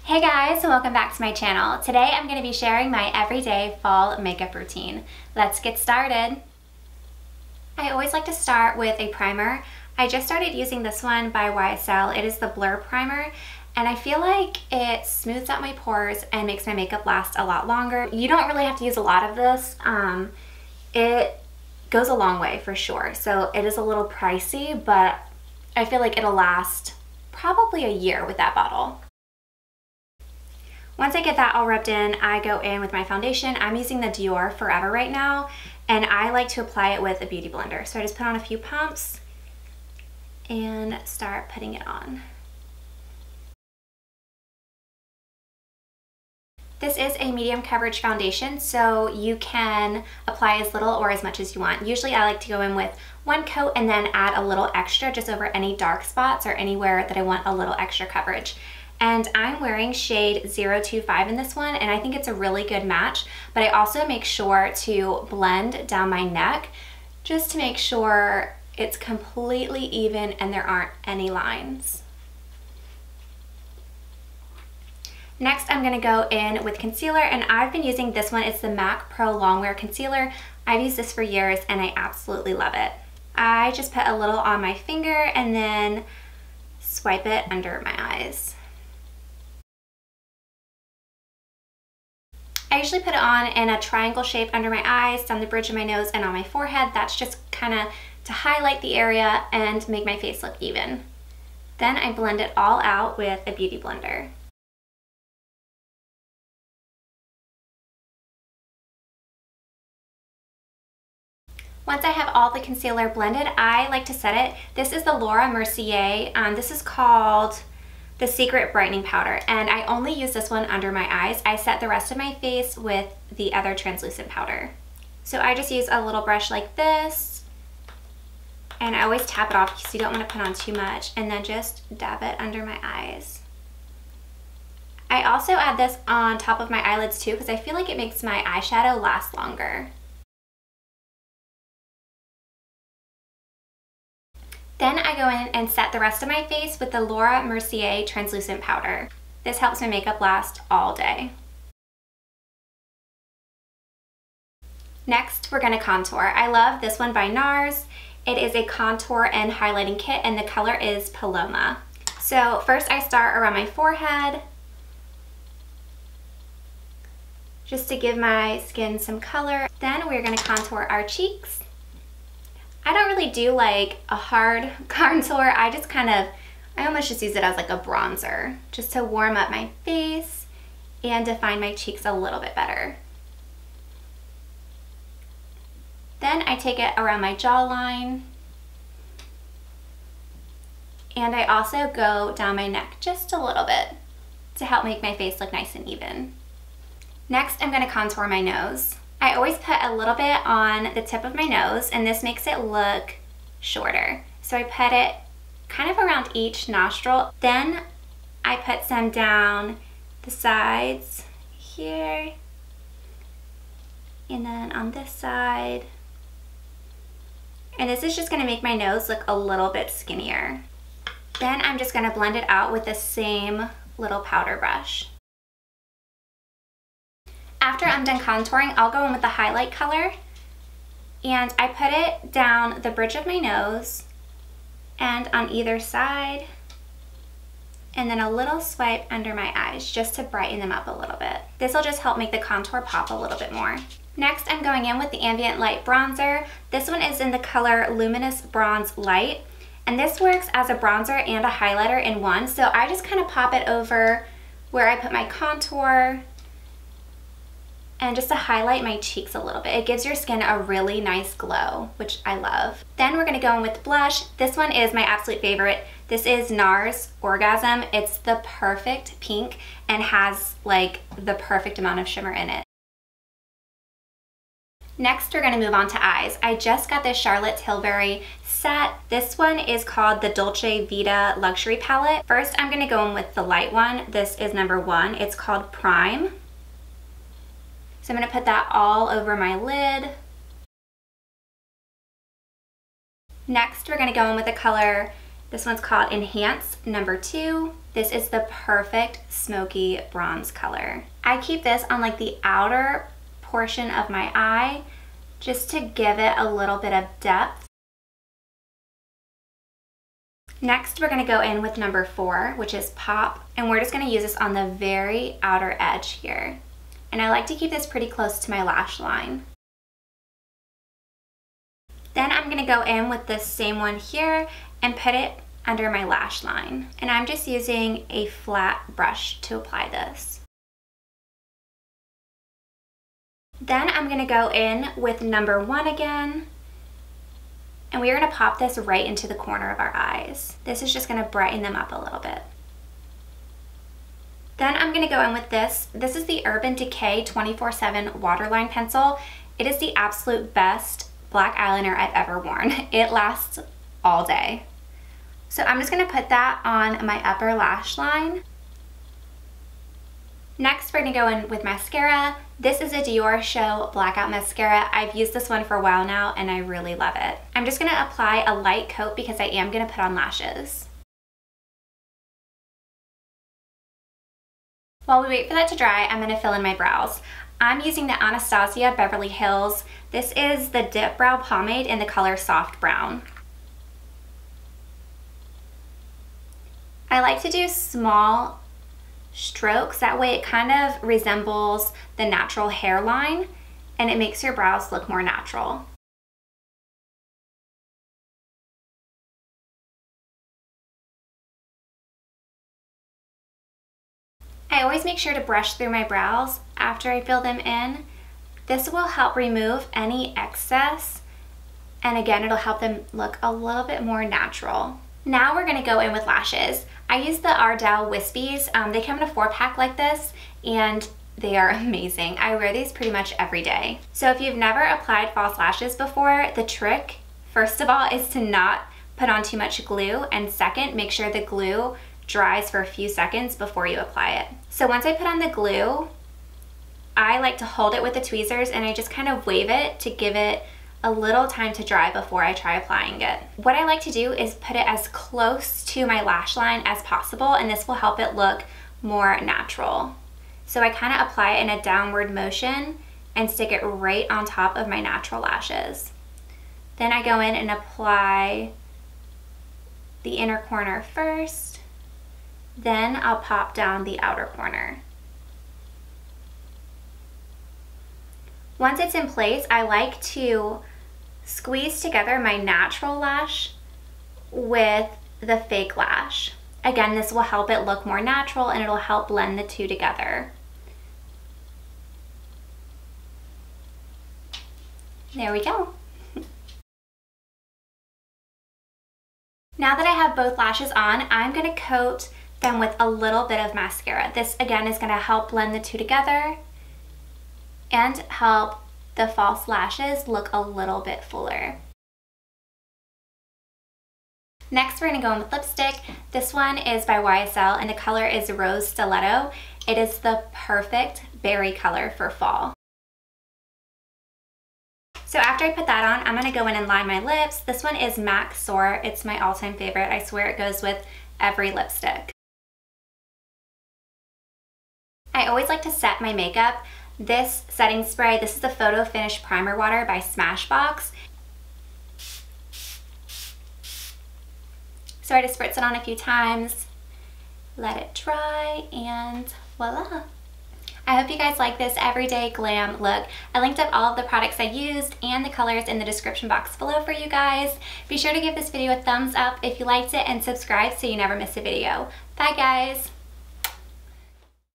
Hey guys, welcome back to my channel. Today I'm going to be sharing my everyday fall makeup routine. Let's get started. I always like to start with a primer. I just started using this one by YSL. It is the Blur Primer, and I feel like it smooths out my pores and makes my makeup last a lot longer. You don't really have to use a lot of this. It goes a long way for sure. So it is a little pricey, but I feel like it'll last probably a year with that bottle. Once I get that all rubbed in, I go in with my foundation. I'm using the Dior Forever right now, and I like to apply it with a beauty blender. So I just put on a few pumps and start putting it on. This is a medium coverage foundation, so you can apply as little or as much as you want. Usually I like to go in with one coat and then add a little extra just over any dark spots or anywhere that I want a little extra coverage. And I'm wearing shade 025 in this one, and I think it's a really good match, but I also make sure to blend down my neck just to make sure it's completely even and there aren't any lines. Next, I'm gonna go in with concealer, and I've been using this one. It's the MAC Pro Longwear Concealer. I've used this for years and I absolutely love it. I just put a little on my finger and then swipe it under my eyes. I usually put it on in a triangle shape under my eyes, down the bridge of my nose, and on my forehead. That's just kind of to highlight the area and make my face look even. Then I blend it all out with a beauty blender. Once I have all the concealer blended, I like to set it. This is the Laura Mercier. This is called the Secret Brightening Powder, and I only use this one under my eyes. I set the rest of my face with the other translucent powder. So I just use a little brush like this, and I always tap it off because you don't want to put on too much, and then just dab it under my eyes. I also add this on top of my eyelids too because I feel like it makes my eyeshadow last longer. Then I go in and set the rest of my face with the Laura Mercier translucent powder. This helps my makeup last all day. Next, we're gonna contour. I love this one by NARS. It is a contour and highlighting kit, and the color is Paloma. So first I start around my forehead, just to give my skin some color. Then we're gonna contour our cheeks. I don't really do like a hard contour. I almost just use it as like a bronzer, just to warm up my face and define my cheeks a little bit better. Then I take it around my jawline, and I also go down my neck just a little bit to help make my face look nice and even. Next, I'm gonna contour my nose. I always put a little bit on the tip of my nose, and this makes it look shorter. So I put it kind of around each nostril. Then I put some down the sides here, and then on this side. And this is just gonna make my nose look a little bit skinnier. Then I'm just gonna blend it out with the same little powder brush. After I'm done contouring, I'll go in with the highlight color, and I put it down the bridge of my nose and on either side, and then a little swipe under my eyes just to brighten them up a little bit. This will just help make the contour pop a little bit more. Next, I'm going in with the Ambient Light Bronzer. This one is in the color Luminous Bronze Light, and this works as a bronzer and a highlighter in one. So I just kind of pop it over where I put my contour, and just to highlight my cheeks a little bit. It gives your skin a really nice glow, which I love. Then we're gonna go in with blush. This one is my absolute favorite. This is NARS Orgasm. It's the perfect pink and has like the perfect amount of shimmer in it. Next, we're gonna move on to eyes. I just got this Charlotte Tilbury set. This one is called the Dolce Vita Luxury Palette. First, I'm gonna go in with the light one. This is number 1. It's called Prime. So I'm gonna put that all over my lid. Next, we're gonna go in with the color, this one's called Enhance number 2. This is the perfect smoky bronze color. I keep this on like the outer portion of my eye just to give it a little bit of depth. Next, we're going to go in with number 4, which is Pop, and we're just going to use this on the very outer edge here. And I like to keep this pretty close to my lash line. Then I'm going to go in with the same one here and put it under my lash line. And I'm just using a flat brush to apply this. Then I'm going to go in with number 1 again. And we are going to pop this right into the corner of our eyes. This is just going to brighten them up a little bit. Then I'm going to go in with this. This is the Urban Decay 24/7 Waterline Pencil. It is the absolute best black eyeliner I've ever worn. It lasts all day. So I'm just going to put that on my upper lash line. Next, we're going to go in with mascara. This is a Dior Show Blackout Mascara. I've used this one for a while now and I really love it. I'm just going to apply a light coat because I am going to put on lashes. While we wait for that to dry, I'm going to fill in my brows. I'm using the Anastasia Beverly Hills. This is the Dip Brow Pomade in the color Soft Brown. I like to do small strokes, that way it kind of resembles the natural hairline and it makes your brows look more natural. I always make sure to brush through my brows after I fill them in. This will help remove any excess, and again, it'll help them look a little bit more natural. Now we're going to go in with lashes. I use the Ardell Wispies. They come in a 4-pack like this, and they are amazing. I wear these pretty much every day. So if you've never applied false lashes before, the trick, first of all, is to not put on too much glue, and second, make sure the glue dries for a few seconds before you apply it. So once I put on the glue, I like to hold it with the tweezers and I just kind of wave it to give it a little time to dry before I try applying it. What I like to do is put it as close to my lash line as possible, and this will help it look more natural. So I kind of apply it in a downward motion and stick it right on top of my natural lashes. Then I go in and apply the inner corner first, then I'll pop down the outer corner. Once it's in place, I like to squeeze together my natural lash with the fake lash. Again, this will help it look more natural and it'll help blend the two together. There we go. Now that I have both lashes on, I'm going to coat them with a little bit of mascara. This again is going to help blend the two together and help the false lashes look a little bit fuller. Next, we're going to go in with lipstick. This one is by YSL and the color is Rose Stiletto. It is the perfect berry color for fall. So after I put that on, I'm going to go in and line my lips. This one is MAC Soar. It's my all-time favorite. I swear it goes with every lipstick. I always like to set my makeup. This setting spray, this is the Photo Finish Primer Water by Smashbox. So I just spritz it on a few times, let it dry, and voila. I hope you guys like this everyday glam look. I linked up all of the products I used and the colors in the description box below for you guys. Be sure to give this video a thumbs up if you liked it and subscribe so you never miss a video. Bye guys!